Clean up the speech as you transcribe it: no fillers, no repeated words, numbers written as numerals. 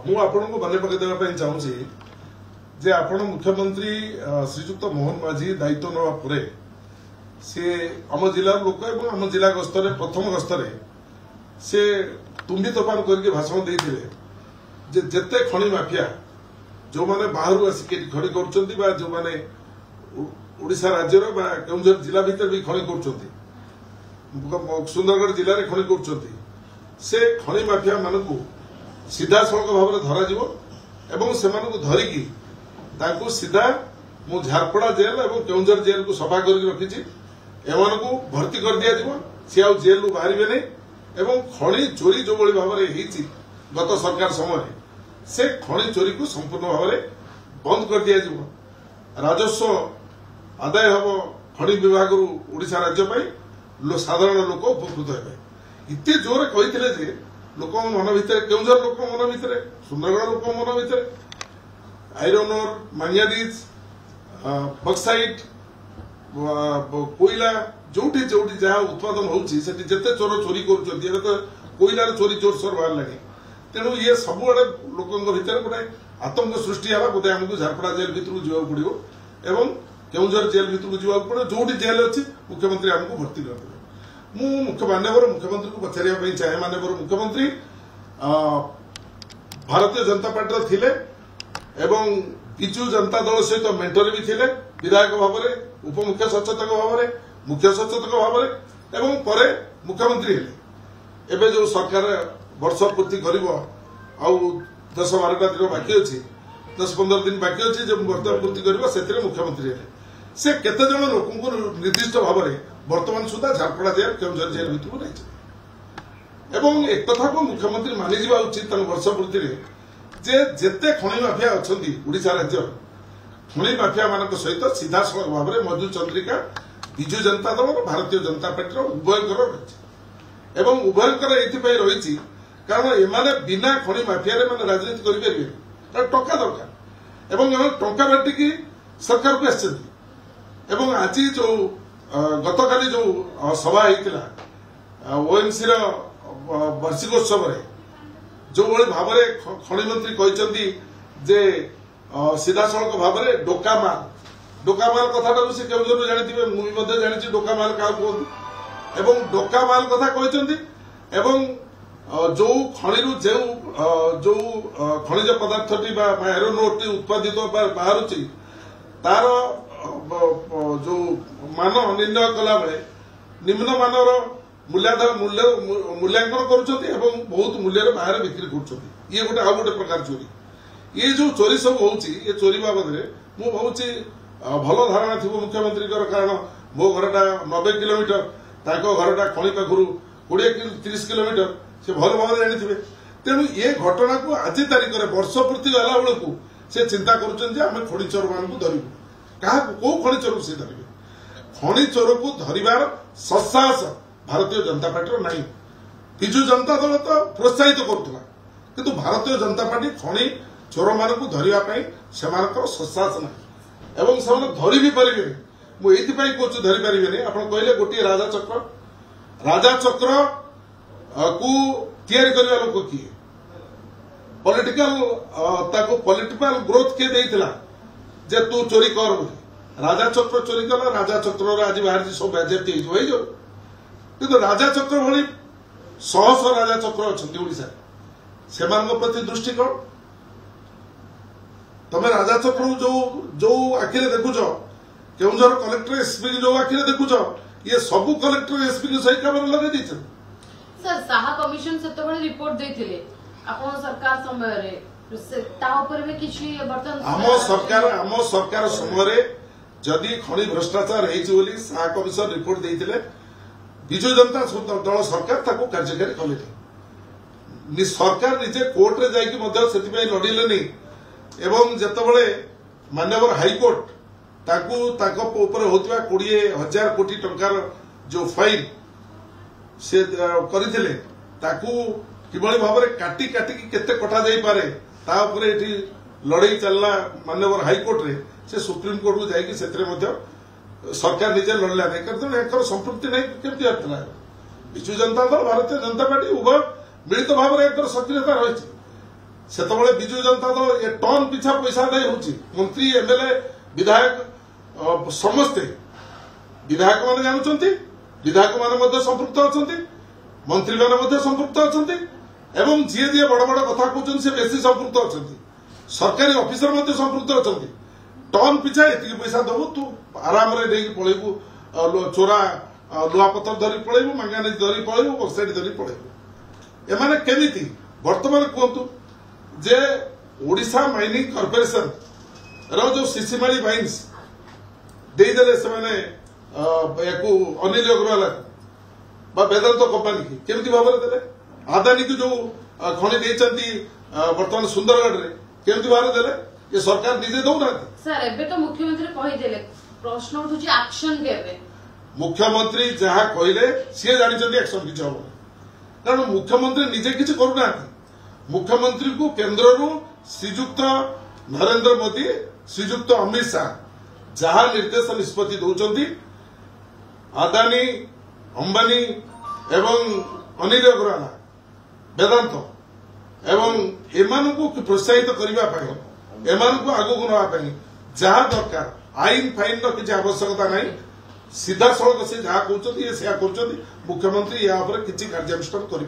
मु आपण को मने पकड़ देबा पई चाहूची जे आपण मुख्यमंत्री श्रीजुक्त मोहन माझी दायित्व नवा पुरे से आम जिला लोक एवं आम जिला गस्तरे प्रथम गस्तरे से तुम्बी तोफान करके भाषण देते जे जेते खनि माफिया जो माने बाहर आसिक खनि कर जो माने ओडिशा राज्यर केउंझर जिला भितर भी खनि कर सुंदरगढ़ जिले में खनि कर से खनि माफिया मानू सीधा सड़क भाव में धर धरिकी ताकू सीधा मु झारपड़ा जेल और केउंझर जेल को सफा कर रखी एमान को भर्ती कर दिया सी आ जेल रु बाहर नहीं एवं खनि चोरी जो भाव में गत सरकार समय से खनि चोरी को संपूर्ण भाव में बंद कर दिया राजस्व आदाय हम खनि विभाग ओडिशा राज्य साधारण लोक उपकृत हे इतने जोर कही लोक मन भितर केउंझर लोक मन भितर सुंदरगढ़ लोक मन भितर आयरन ओर मांगानीज बक्साइट कोईला जोटी जोटी जहाँ उत्पादन होती जिते चोर चोरी कर कोईलार चोरी जोर सोर बाहर लगे तेणु ये सब आड़े लोकों भितर गोटे आतंक सृष्टि है बोधे आमको झारपड़ा जेल भितर जावाक पड़ो एवं केउंझर जेल भितर जावाक पड़ो जोटी जेल अच्छी मुख्यमंत्री आमको भर्ती कर मान्यवर मुख्यमंत्री को पचारे चाहे मान्यवर मुख्यमंत्री भारतीय जनता पार्टी थिले एवं बिजु जनता दल सहित मेंटर भी थिले विधायक भाव में उपमुख्य सचेतक भाव में मुख्य सचेतक भाव में एवं परे मुख्यमंत्री हेले एबे जो सरकार वर्ष पूर्ति कर 10-12टा दिन बाकी अच्छी 10-15 दिन बाकी अच्छी जो वर्ष पूर्ति कर मुख्यमंत्री हेले से केते जन लोक निर्दिष्ट भाव में वर्तमान सुधा झारपड़ा जेल केउंझर जेल भितर नहीं एवं एक कथा को मुख्यमंत्री मानि जा उचित वर्ष पूर्ति जे जेते खनि माफिया अच्छा ओडिशा राज्य खनि माफिया मान सहित सीधा सड़क भाव में मधु चंद्रिका विजु जनता दल और भारतीय जनता पार्टी उभयकर रही एवं उभयकर ये रही कारण एमाने बिना खनि माफिया माने राजनीति करें टंका दरकार एवं टंका बांटिकी सरकार को आसछन्ती एवं आज जो गत काली जो सभा होता ओएमसी वार्षिकोत्सव जो भाव में खनि मंत्री कहते जे सीधा सड़क भाव में डोका माल कथा से केउझर जानी मुझे जानी डोका माल क्या कहते एवं डोका माल कथा कहते एवं जो खनि जो खनिज पदार्थटी आयरन ओर उत्पादित बाहर तार जो मान निर्णय कला बेले निम्न मानर मूल्यांकन कर बहुत मूल्य बाहर बिक्री कर ये गोटे आउ गोटे प्रकार चोरी ये जो चोरी सब होची चोरी बाबद में मुझे भल धारणा थी मुख्यमंत्री कारण मो घरटा 90 किलोमीटर घरटा खनि पाखु 20-30 किलोमीटर से भल भाव जानी तेणु ये घटना को आज तारीख में वर्ष पूर्ति गला बेलू से चिंता करें खनि चोर मान धरबू क्या कौ खनि चोर से धरवे खनि चोर को धरबार ससाहस भारतीय जनता पार्टी नहीं विजु जनता दल तो प्रोत्साहित करुला किंतु भारतीय जनता पार्टी खनि चोर मान धरवाई से ससाहस ना एवं से धरी भी पारे मुझे कौच धरी पारे आप कहले गोटे राजा चक्र को तैयारी करने लोक किए पॉलिटिकल ग्रोथ किए देइथिला जे तू चोरी कर राजा चक्र चोरी कला राजा चक्र आज बाहर सब बाजेप्ट हो किंतु राजा चक्र भली शह राजा चक्र अच्छा ओडिशा से प्रति दृष्टि कौन तमें राजा चक्र जो जो आखिरे देखुच केउझर कलेक्टर एसपी जो आखिरे देखुच ये सबू कलेक्टर एसपी को सही कम लगे सर साहा कमिशन से रिपोर्ट देथिले आपण सरकार समय रे आम सरकार समय जदि खनि भ्रष्टाचार होती साहा कमिशन रिपोर्ट देते विजु जनता दल सरकार ताको कार्यकारी कले सरकार निजे कोर्ट रे जाइए लड़िले एवं जितेबले माननीय हाईकोर्ट होता 20,000 कोटी टंकार जो फाइन से करथिले किभली भाव में काटी काटी केते कटा जाई पारे ता उपरे एठी लड़ाई चलला माननीय हाईकोर्ट रे से सुप्रीम कोर्ट को जाइए सरकार निजे लड़ला नहीं करते संपृक्ति नहीं केमती आसला विजु जनता दल भारतीय जनता पार्टी उभय मिलित भाव में सक्रियता रही सेतबेले बिजु जनता दल ए टन पिछा पैसा आदाय होची मंत्री एमएलए विधायक समस्ते विधायक माने जानुचंती विधायक माने मध्ये संपृक्त अछंती मंत्री माने मध्ये संपृक्त अछंती एवं जे जे बड़ बड़ कथा कहउछन से बेसी संपृक्त अछंती सरकारी ऑफिसर मध्ये संपृक्त अछंती टन पिछा एतिक पैसा दबु तू आराम रे देई पळेबू चोरा लुहा पत्थर धरी पळेबू मांगानी धरी पळेबू बक्साडी धरी पळेबू एमाने केमिति वर्तमान कहतु जे ओडिशा माइनिंग कॉर्पोरेशन रो जो सिसिमाड़ी माइन्स देदेले से माने याकू अनिल अग्रवाल बा वेदांत कंपनी की केमिति भाबरे देले आदानी को जो खणी देचंती वर्तमान सुंदरगढ़ रे केमिति भाबरे देले ये सरकार निजे दौ ना सर एबे तो मुख्यमंत्री कहि देले प्रश्न उठुची एक्शन केबे मुख्यमंत्री जहाँ कहले सी जानी एक्शन किसी हम कारण मुख्यमंत्री निजे किसी करूना मुख्यमंत्री को केन्द्र श्रीजुक्त नरेंद्र मोदी श्रीजुक्त अमित शाह जहाँ निर्देश निष्पत्ति दौरान आदानी अंबानी एवं अनिल अग्रवाल वेदांत एवं एमान को प्रोत्साहित करने एमान को आगू नापी जहाँ दरकार आईन फाइन किसी आवश्यकता नहीं सीधा सड़क से जहाँ कहते मुख्यमंत्री या किसी कार्यानुष्ठान कर